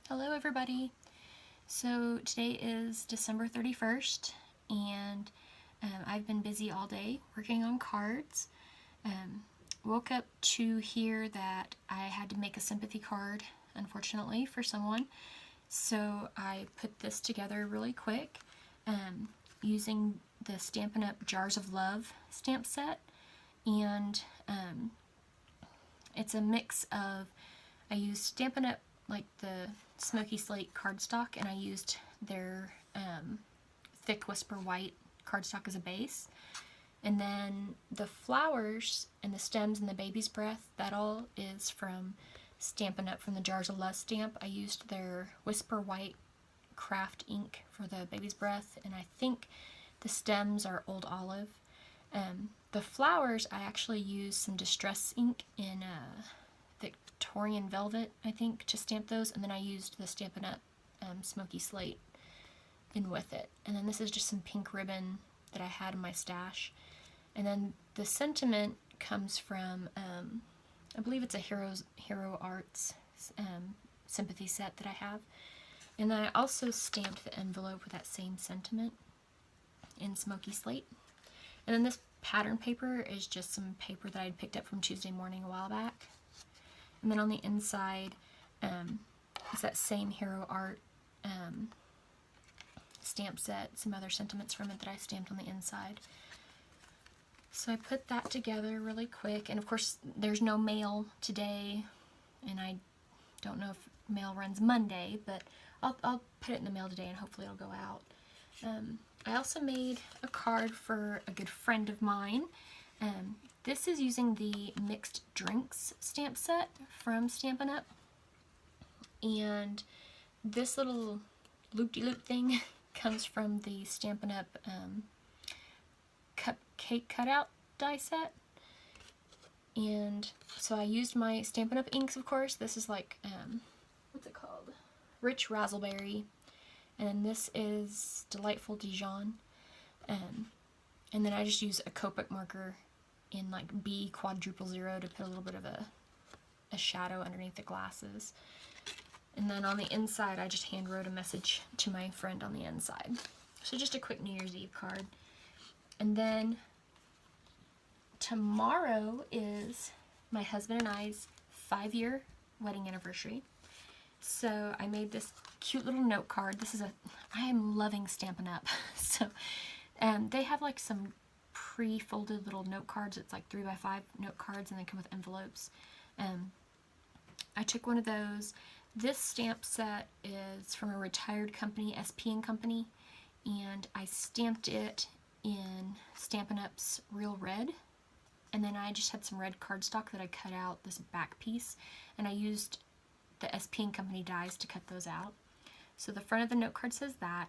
Hello everybody! So today is December 31st and I've been busy all day working on cards. Woke up to hear that I had to make a sympathy card, unfortunately, for someone. So I put this together really quick using the Stampin' Up! Jars of Love stamp set, and it's a mix of, I used Stampin' Up! Like the Smoky Slate cardstock, and I used their thick Whisper White cardstock as a base. And then the flowers and the stems and the baby's breath, that all is from Stampin' Up! From the Jars of Love stamp. I used their Whisper White craft ink for the baby's breath, and I think the stems are Old Olive. The flowers, I actually used some Distress ink in Victorian Velvet, I think, to stamp those, and then I used the Stampin' Up! Smoky Slate in with it. And then this is just some pink ribbon that I had in my stash. And then the sentiment comes from, I believe it's a Hero Arts sympathy set that I have. And then I also stamped the envelope with that same sentiment in Smoky Slate. And then this pattern paper is just some paper that I'd picked up from Tuesday Morning a while back. And then on the inside is that same Hero Art stamp set, some other sentiments from it that I stamped on the inside. So I put that together really quick, and of course there's no mail today, and I don't know if mail runs Monday, but I'll put it in the mail today and hopefully it'll go out. I also made a card for a good friend of mine. This is using the Mixed Drinks stamp set from Stampin' Up! And this little loop-de-loop thing comes from the Stampin' Up! Cupcake cutout die set. And so I used my Stampin' Up! Inks, of course. This is like, what's it called? Rich Razzleberry. And this is Delightful Dijon. And then I just use a Copic marker in like B*00 to put a little bit of a shadow underneath the glasses. And then on the inside I just hand wrote a message to my friend on the inside. So just a quick New Year's Eve card. And then tomorrow is my husband and I's 5-year wedding anniversary. So I made this cute little note card. I am loving Stampin' Up! So they have like some pre-folded little note cards. It's like 3x5 note cards, and they come with envelopes. I took one of those. This stamp set is from a retired company, SP & Company, and I stamped it in Stampin' Up's Real Red. And then I just had some red cardstock that I cut out this back piece, and I used the SP & Company dies to cut those out. So the front of the note card says that,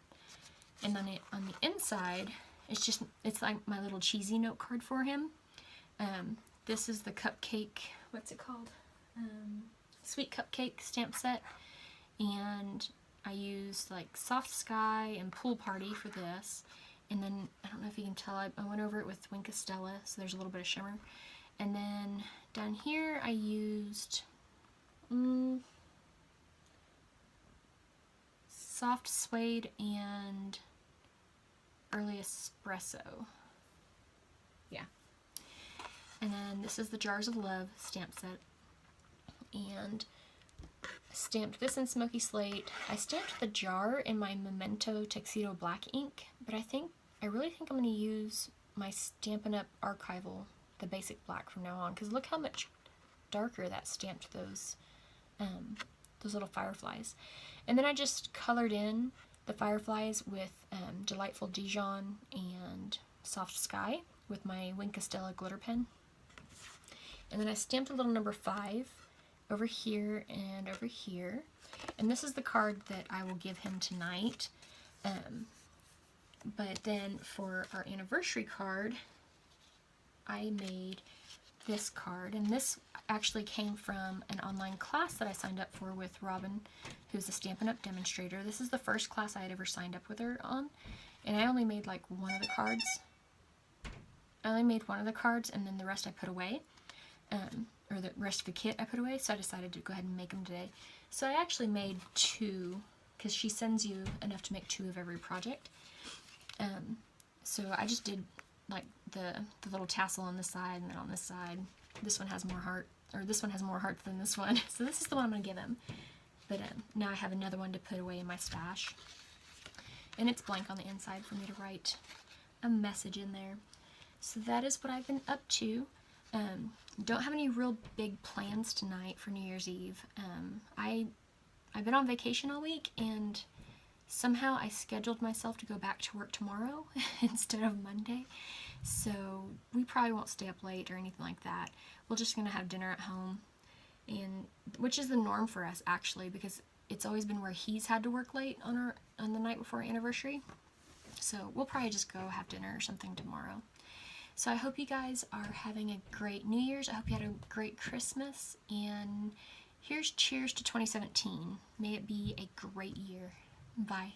and then on the inside, it's like my little cheesy note card for him. This is the cupcake, what's it called? Sweet Cupcake stamp set, and I used like Soft Sky and Pool Party for this. And then, I don't know if you can tell, I went over it with Wink of Stella, so there's a little bit of shimmer. And then down here I used Soft Suede and Early Espresso. Yeah. And then this is the Jars of Love stamp set. And I stamped this in Smoky Slate. I stamped the jar in my Memento Tuxedo Black ink, but I really think I'm going to use my Stampin' Up! Archival, the basic black, from now on, because look how much darker that stamped those little fireflies. And then I just colored in the fireflies with Delightful Dijon and Soft Sky with my Wink of Stella glitter pen. And then I stamped a little number 5 over here and over here. And this is the card that I will give him tonight. But then for our anniversary card, I made this card, and this actually came from an online class that I signed up for with Robin, who's a Stampin' Up! Demonstrator. This is the first class I had ever signed up with her on, and I only made like one of the cards. I only made one of the cards, and then the rest I put away, or the rest of the kit I put away, so I decided to go ahead and make them today. So I actually made 2, because she sends you enough to make 2 of every project. So I just did like the little tassel on the side, and then on this side, this one has more heart, or this one has more hearts than this one. So this is the one I'm going to give him. But now I have another one to put away in my stash. And it's blank on the inside for me to write a message in there. So that is what I've been up to. Don't have any real big plans tonight for New Year's Eve. I've been on vacation all week, and somehow I scheduled myself to go back to work tomorrow instead of Monday. So we probably won't stay up late or anything like that. We're just going to have dinner at home, and which is the norm for us actually, because it's always been where he's had to work late on the night before our anniversary. So we'll probably just go have dinner or something tomorrow. So I hope you guys are having a great New Year's. I hope you had a great Christmas, and here's cheers to 2017. May it be a great year. Bye.